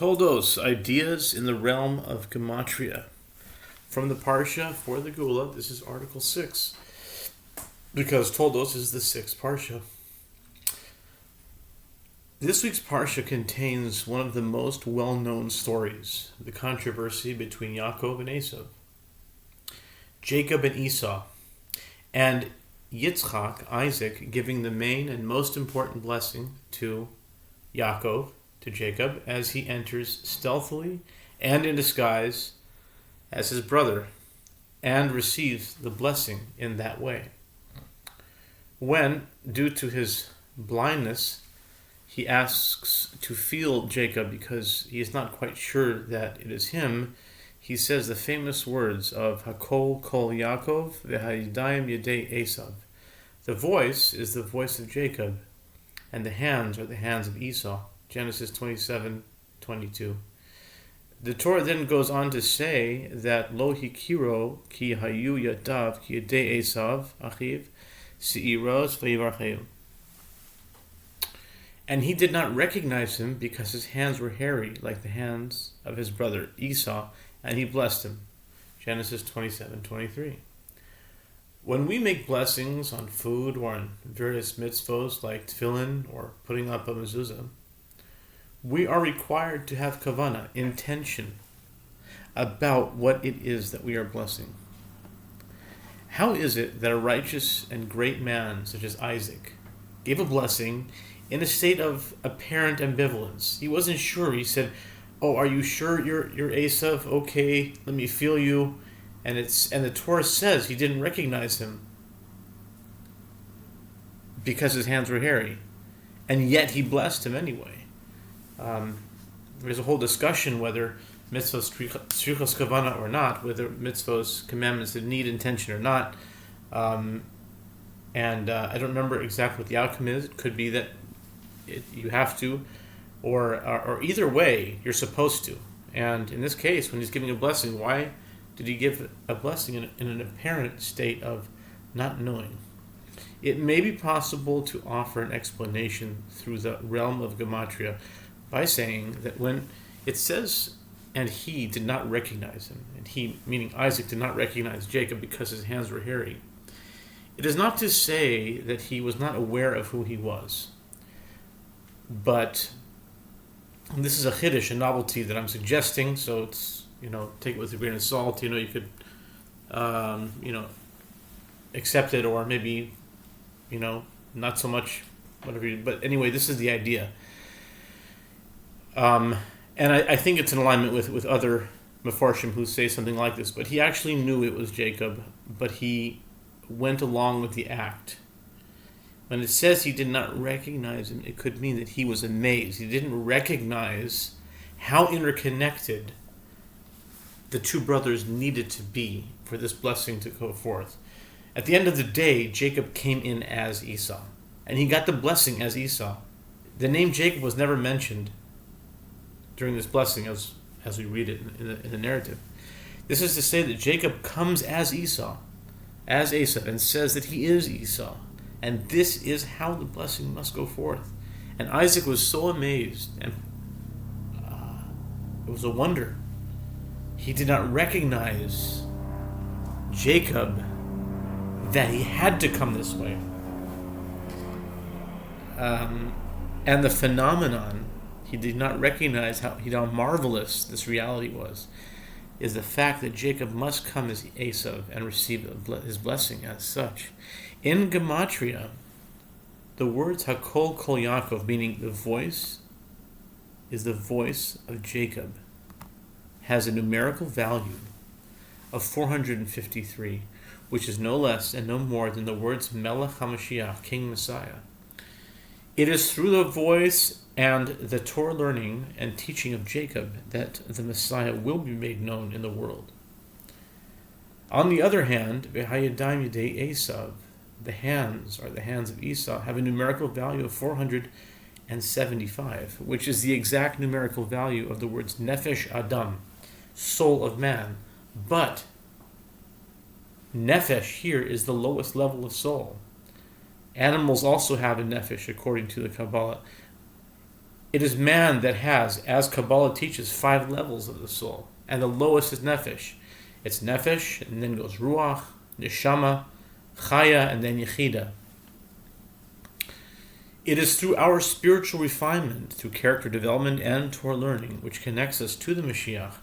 Toldos, ideas in the realm of Gematria. From the Parshah for the Geulah, this is Article 6, because Toldos is the sixth Parshah. This week's Parshah contains one of the most well-known stories, the controversy between Yaakov and Esau, Jacob and Esau, and Yitzchak, Isaac, giving the main and most important blessing to Yaakov, to Jacob, as he enters stealthily and in disguise as his brother, and receives the blessing in that way. When, due to his blindness, he asks to feel Jacob because he is not quite sure that it is him, he says the famous words of Hakol Kol Yaakov v'hayidayim yedei Esav. The voice is the voice of Jacob, and the hands are the hands of Esau. Genesis 27:22. The Torah then goes on to say that Lo hikiro ki hayu yadav ki yedei Esav achiv seiros v'yivarcheu. And he did not recognize him because his hands were hairy like the hands of his brother Esau, and he blessed him. Genesis 27:23. When we make blessings on food or on various mitzvos like tefillin or putting up a mezuzah, we are required to have kavanah, intention, about what it is that we are blessing. How is it that a righteous and great man such as Isaac gave a blessing in a state of apparent ambivalence? He wasn't sure. He said, "Oh, are you sure you're Esav? Okay, let me feel you." And the Torah says he didn't recognize him because his hands were hairy, and yet he blessed him anyway. There's a whole discussion whether mitzvahs shrichos kavana or not, whether mitzvahs commandments that need intention or not, and I don't remember exactly what the outcome is. It could be that you have to, or either way you're supposed to. And in this case, when he's giving a blessing, why did he give a blessing in an apparent state of not knowing? It may be possible to offer an explanation through the realm of Gematria by saying that when it says, and he did not recognize him, and he, meaning Isaac, did not recognize Jacob because his hands were hairy, it is not to say that he was not aware of who he was. But this is a chiddush, a novelty that I'm suggesting, so it's, take it with a grain of salt. You could, accept it, or maybe, not so much, whatever. But anyway, this is the idea. And I think it's in alignment with other Mefarshim who say something like this. But he actually knew it was Jacob, but he went along with the act. When it says he did not recognize him, it could mean that he was amazed. He didn't recognize how interconnected the two brothers needed to be for this blessing to go forth. At the end of the day, Jacob came in as Esau, and he got the blessing as Esau. The name Jacob was never mentioned during this blessing as we read it in the narrative. This is to say that Jacob comes as Esau, as Esau, and says that he is Esau. And this is how the blessing must go forth. And Isaac was so amazed, and it was a wonder. He did not recognize Jacob, that he had to come this way. And the phenomenon, he did not recognize how marvelous this reality was, is the fact that Jacob must come as Esau and receive his blessing as such. In Gematria, the words Hakol Kol Yaakov, meaning the voice, is the voice of Jacob, has a numerical value of 453, which is no less and no more than the words Melech HaMashiach, King Messiah. It is through the voice and the Torah learning and teaching of Jacob that the Messiah will be made known in the world. On the other hand, v'hayadayim yedei Esav, the hands are the hands of Esau, have a numerical value of 475, which is the exact numerical value of the words Nefesh Adam, soul of man. But Nefesh here is the lowest level of soul. Animals also have a Nefesh according to the Kabbalah. It is man that has, as Kabbalah teaches, 5 levels of the soul. And the lowest is nefesh. It's nefesh, and then goes ruach, neshama, chaya, and then yechida. It is through our spiritual refinement, through character development and Torah learning, which connects us to the Mashiach,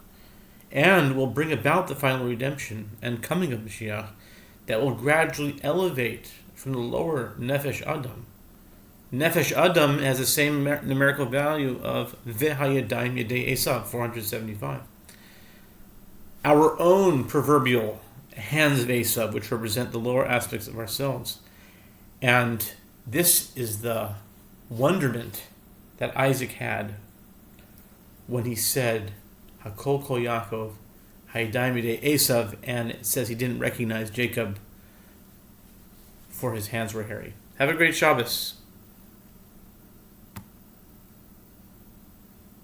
and will bring about the final redemption and coming of Mashiach, that will gradually elevate from the lower Nefesh Adam. Nefesh Adam has the same numerical value of Vehayadayim Yedei Esav, 475. Our own proverbial hands of Esav, which represent the lower aspects of ourselves. And this is the wonderment that Isaac had when he said, Hakol Kol Yaakov, Hayadayim Yedei Esav, and it says he didn't recognize Jacob for his hands were hairy. Have a great Shabbos.